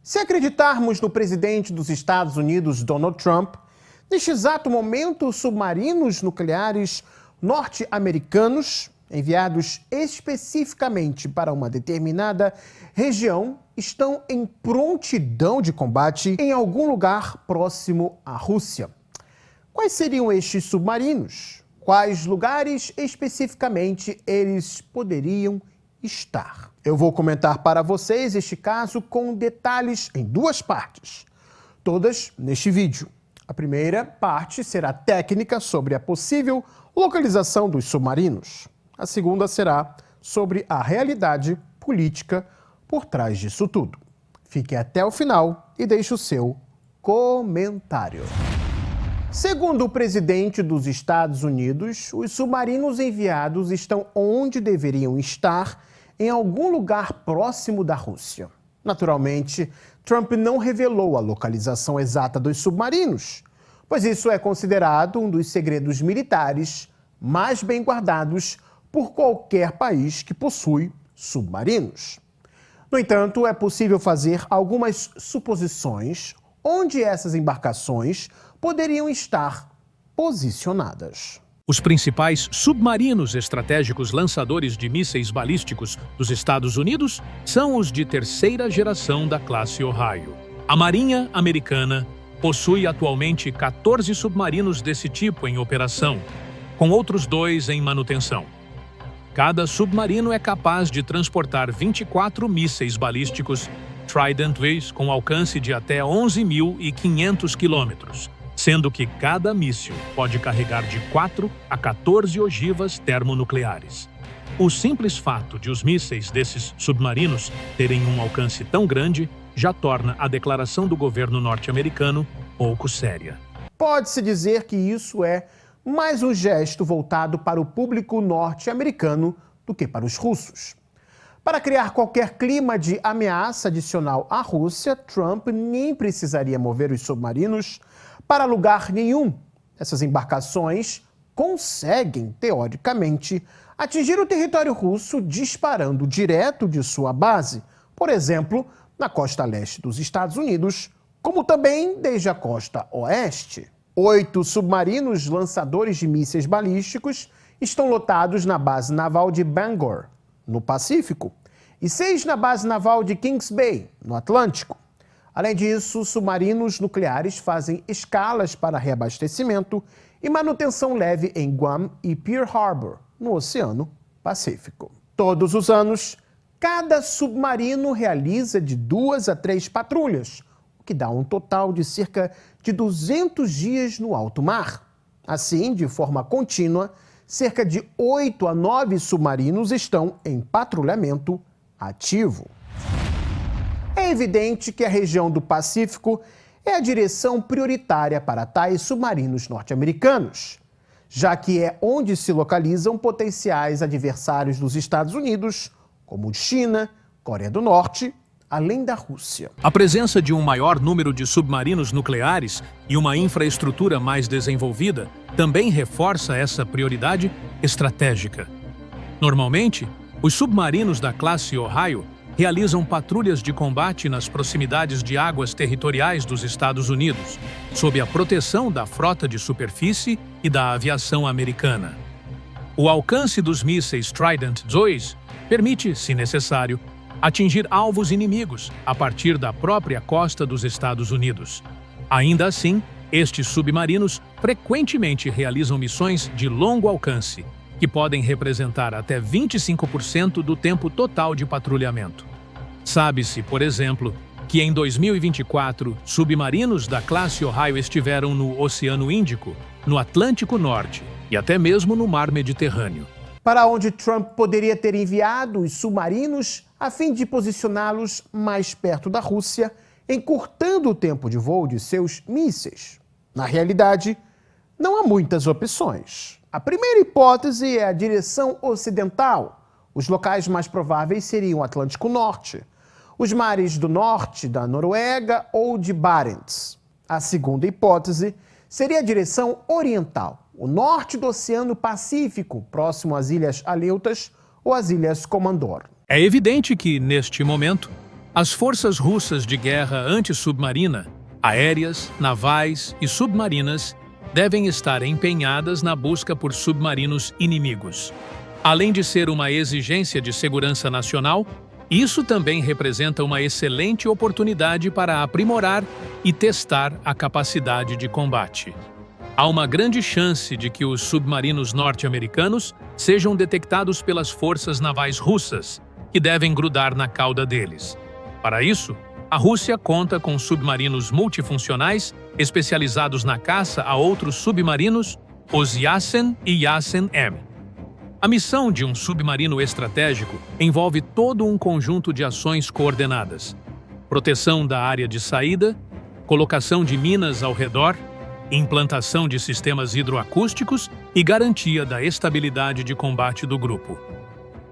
Se acreditarmos no presidente dos Estados Unidos, Donald Trump, neste exato momento, os submarinos nucleares norte-americanos, enviados especificamente para uma determinada região, estão em prontidão de combate em algum lugar próximo à Rússia. Quais seriam estes submarinos? Quais lugares especificamente eles poderiam estar? Eu vou comentar para vocês este caso com detalhes em duas partes, todas neste vídeo. A primeira parte será técnica sobre a possível localização dos submarinos. A segunda será sobre a realidade política por trás disso tudo. Fique até o final e deixe o seu comentário. Segundo o presidente dos Estados Unidos, os submarinos enviados estão onde deveriam estar, em algum lugar próximo da Rússia. Naturalmente, Trump não revelou a localização exata dos submarinos, pois isso é considerado um dos segredos militares mais bem guardados por qualquer país que possui submarinos. No entanto, é possível fazer algumas suposições onde essas embarcações poderiam estar posicionadas. Os principais submarinos estratégicos lançadores de mísseis balísticos dos Estados Unidos são os de terceira geração da classe Ohio. A Marinha Americana possui atualmente 14 submarinos desse tipo em operação, com outros 2 em manutenção. Cada submarino é capaz de transportar 24 mísseis balísticos Trident II com alcance de até 11.500 quilômetros, sendo que cada míssil pode carregar de 4 a 14 ogivas termonucleares. O simples fato de os mísseis desses submarinos terem um alcance tão grande já torna a declaração do governo norte-americano pouco séria. Pode-se dizer que isso é mais um gesto voltado para o público norte-americano do que para os russos. Para criar qualquer clima de ameaça adicional à Rússia, Trump nem precisaria mover os submarinos para lugar nenhum. Essas embarcações conseguem, teoricamente, atingir o território russo disparando direto de sua base, por exemplo, na costa leste dos Estados Unidos, como também desde a costa oeste. 8 submarinos lançadores de mísseis balísticos estão lotados na base naval de Bangor, no Pacífico, e 6 na base naval de Kings Bay, no Atlântico. Além disso, submarinos nucleares fazem escalas para reabastecimento e manutenção leve em Guam e Pearl Harbor, no Oceano Pacífico. Todos os anos, cada submarino realiza de 2 a 3 patrulhas, o que dá um total de cerca de 200 dias no alto mar. Assim, de forma contínua, cerca de 8 a 9 submarinos estão em patrulhamento ativo. É evidente que a região do Pacífico é a direção prioritária para tais submarinos norte-americanos, já que é onde se localizam potenciais adversários dos Estados Unidos, como China, Coreia do Norte, além da Rússia. A presença de um maior número de submarinos nucleares e uma infraestrutura mais desenvolvida também reforça essa prioridade estratégica. Normalmente, os submarinos da classe Ohio realizam patrulhas de combate nas proximidades de águas territoriais dos Estados Unidos, sob a proteção da frota de superfície e da aviação americana. O alcance dos mísseis Trident II permite, se necessário, atingir alvos inimigos a partir da própria costa dos Estados Unidos. Ainda assim, estes submarinos frequentemente realizam missões de longo alcance, que podem representar até 25% do tempo total de patrulhamento. Sabe-se, por exemplo, que em 2024, submarinos da classe Ohio estiveram no Oceano Índico, no Atlântico Norte e até mesmo no Mar Mediterrâneo. Para onde Trump poderia ter enviado os submarinos a fim de posicioná-los mais perto da Rússia, encurtando o tempo de voo de seus mísseis. Na realidade, não há muitas opções. A primeira hipótese é a direção ocidental. Os locais mais prováveis seriam o Atlântico Norte, os mares do norte da Noruega ou de Barents. A segunda hipótese seria a direção oriental, o norte do Oceano Pacífico, próximo às Ilhas Aleutas ou às Ilhas Comandor. É evidente que, neste momento, As forças russas de guerra antissubmarina, aéreas, navais e submarinas, devem estar empenhadas na busca por submarinos inimigos. Além de ser uma exigência de segurança nacional, isso também representa uma excelente oportunidade para aprimorar e testar a capacidade de combate. Há uma grande chance de que os submarinos norte-americanos sejam detectados pelas forças navais russas, que devem grudar na cauda deles. Para isso, a Rússia conta com submarinos multifuncionais especializados na caça a outros submarinos, os Yasen e Yasen-M. A missão de um submarino estratégico envolve todo um conjunto de ações coordenadas: proteção da área de saída, colocação de minas ao redor, implantação de sistemas hidroacústicos e garantia da estabilidade de combate do grupo.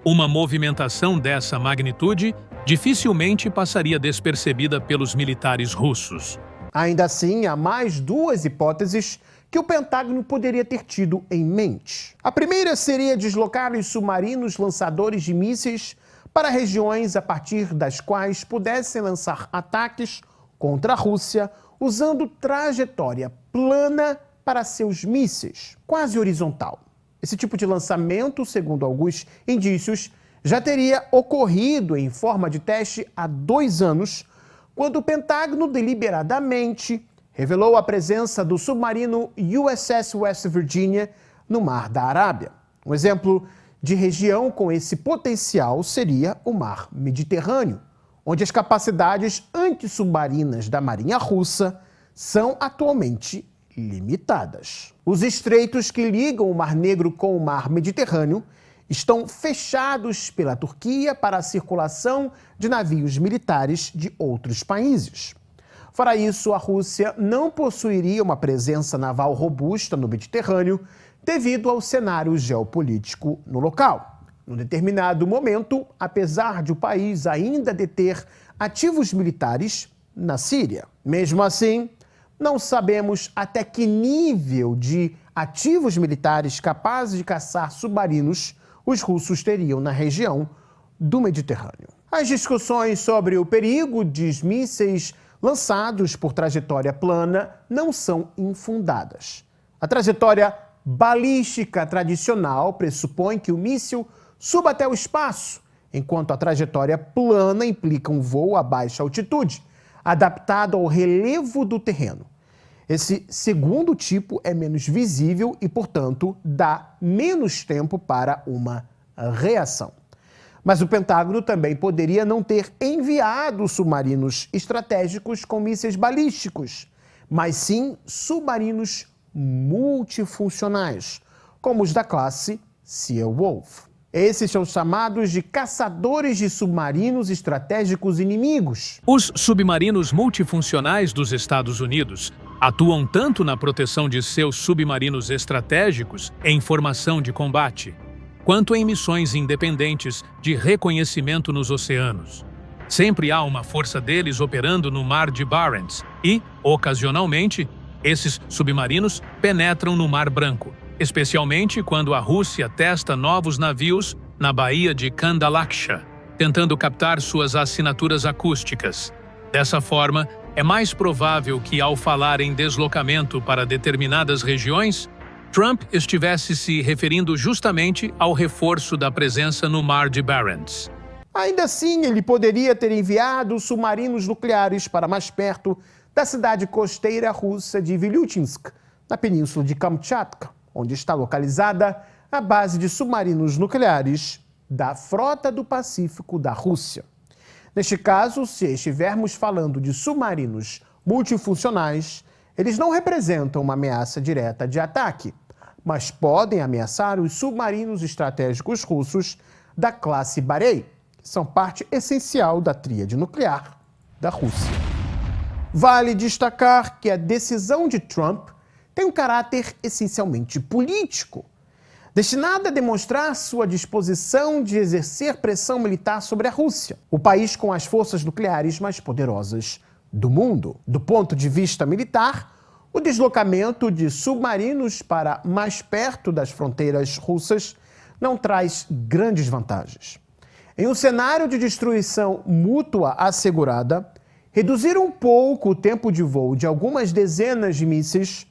Uma movimentação dessa magnitude dificilmente passaria despercebida pelos militares russos. Ainda assim, há mais duas hipóteses que o Pentágono poderia ter tido em mente. A primeira seria deslocar os submarinos lançadores de mísseis para regiões a partir das quais pudessem lançar ataques contra a Rússia usando trajetória plana para seus mísseis, quase horizontal. Esse tipo de lançamento, segundo alguns indícios, já teria ocorrido em forma de teste há 2 anos, quando o Pentágono deliberadamente revelou a presença do submarino USS West Virginia no Mar da Arábia. Um exemplo de região com esse potencial seria o Mar Mediterrâneo, onde as capacidades antissubmarinas da Marinha Russa são atualmente limitadas. Os estreitos que ligam o Mar Negro com o Mar Mediterrâneo estão fechados pela Turquia para a circulação de navios militares de outros países. Fora isso, a Rússia não possuiria uma presença naval robusta no Mediterrâneo devido ao cenário geopolítico no local. Num determinado momento, apesar de o país ainda deter ativos militares na Síria. Mesmo assim, não sabemos até que nível de ativos militares capazes de caçar submarinos os russos teriam na região do Mediterrâneo. As discussões sobre o perigo de mísseis lançados por trajetória plana não são infundadas. A trajetória balística tradicional pressupõe que o míssil suba até o espaço, enquanto a trajetória plana implica um voo a baixa altitude, adaptado ao relevo do terreno. Esse segundo tipo é menos visível e, portanto, dá menos tempo para uma reação. Mas o Pentágono também poderia não ter enviado submarinos estratégicos com mísseis balísticos, mas sim submarinos multifuncionais, como os da classe Seawolf. Esses são chamados de caçadores de submarinos estratégicos inimigos. Os submarinos multifuncionais dos Estados Unidos atuam tanto na proteção de seus submarinos estratégicos em formação de combate, quanto em missões independentes de reconhecimento nos oceanos. Sempre há uma força deles operando no Mar de Barents e, ocasionalmente, esses submarinos penetram no Mar Branco, especialmente quando a Rússia testa novos navios na Baía de Kandalaksha, tentando captar suas assinaturas acústicas. Dessa forma, é mais provável que, ao falar em deslocamento para determinadas regiões, Trump estivesse se referindo justamente ao reforço da presença no Mar de Barents. Ainda assim, ele poderia ter enviado submarinos nucleares para mais perto da cidade costeira russa de Vilyutinsk, na península de Kamchatka, onde está localizada a base de submarinos nucleares da Frota do Pacífico da Rússia. Neste caso, se estivermos falando de submarinos multifuncionais, eles não representam uma ameaça direta de ataque, mas podem ameaçar os submarinos estratégicos russos da classe Barei, que são parte essencial da tríade nuclear da Rússia. Vale destacar que a decisão de Trump tem um caráter essencialmente político, destinada a demonstrar sua disposição de exercer pressão militar sobre a Rússia, o país com as forças nucleares mais poderosas do mundo. Do ponto de vista militar, o deslocamento de submarinos para mais perto das fronteiras russas não traz grandes vantagens. Em um cenário de destruição mútua assegurada, reduzir um pouco o tempo de voo de algumas dezenas de mísseis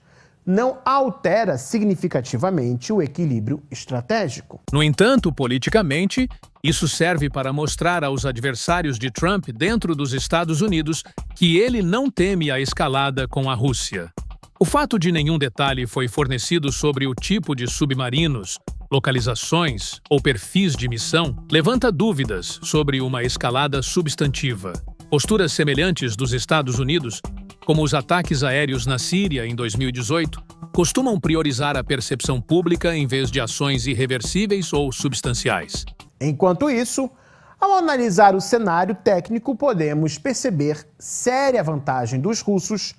não altera significativamente o equilíbrio estratégico. No entanto, politicamente, isso serve para mostrar aos adversários de Trump dentro dos Estados Unidos que ele não teme a escalada com a Rússia. O fato de nenhum detalhe foi fornecido sobre o tipo de submarinos, localizações ou perfis de missão levanta dúvidas sobre uma escalada substantiva. Posturas semelhantes dos Estados Unidos, como os ataques aéreos na Síria em 2018, costumam priorizar a percepção pública em vez de ações irreversíveis ou substanciais. Enquanto isso, ao analisar o cenário técnico, podemos perceber séria vantagem dos russos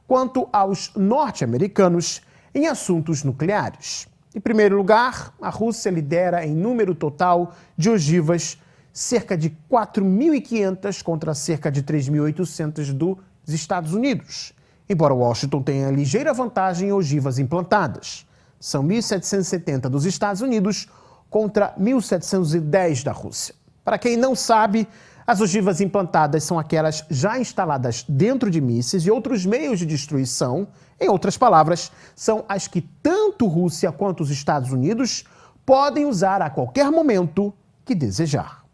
quanto aos norte-americanos em assuntos nucleares. Em primeiro lugar, a Rússia lidera em número total de ogivas, cerca de 4.500 contra cerca de 3.800 dos Estados Unidos, embora Washington tenha ligeira vantagem em ogivas implantadas. São 1.770 dos Estados Unidos contra 1.710 da Rússia. Para quem não sabe, as ogivas implantadas são aquelas já instaladas dentro de mísseis e outros meios de destruição. Em outras palavras, são as que tanto Rússia quanto os Estados Unidos podem usar a qualquer momento que desejar.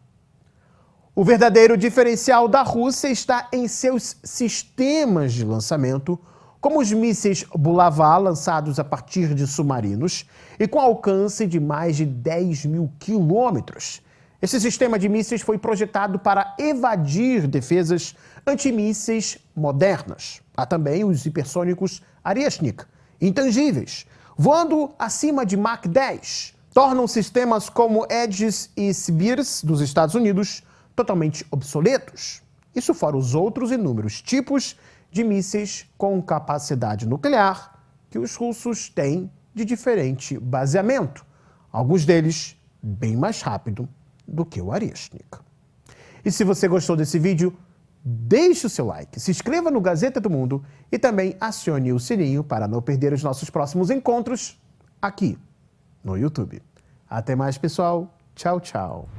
O verdadeiro diferencial da Rússia está em seus sistemas de lançamento, como os mísseis Bulava, lançados a partir de submarinos e com alcance de mais de 10.000 quilômetros. Esse sistema de mísseis foi projetado para evadir defesas antimísseis modernas. Há também os hipersônicos Oryashnik, intangíveis, voando acima de Mach 10. Tornam sistemas como Aegis e Sibirs dos Estados Unidos totalmente obsoletos. Isso fora os outros inúmeros tipos de mísseis com capacidade nuclear que os russos têm de diferente baseamento, alguns deles bem mais rápido do que o Oryashnik. E se você gostou desse vídeo, deixe o seu like, se inscreva no Gazeta do Mundo e também acione o sininho para não perder os nossos próximos encontros aqui no YouTube. Até mais, pessoal. Tchau, tchau.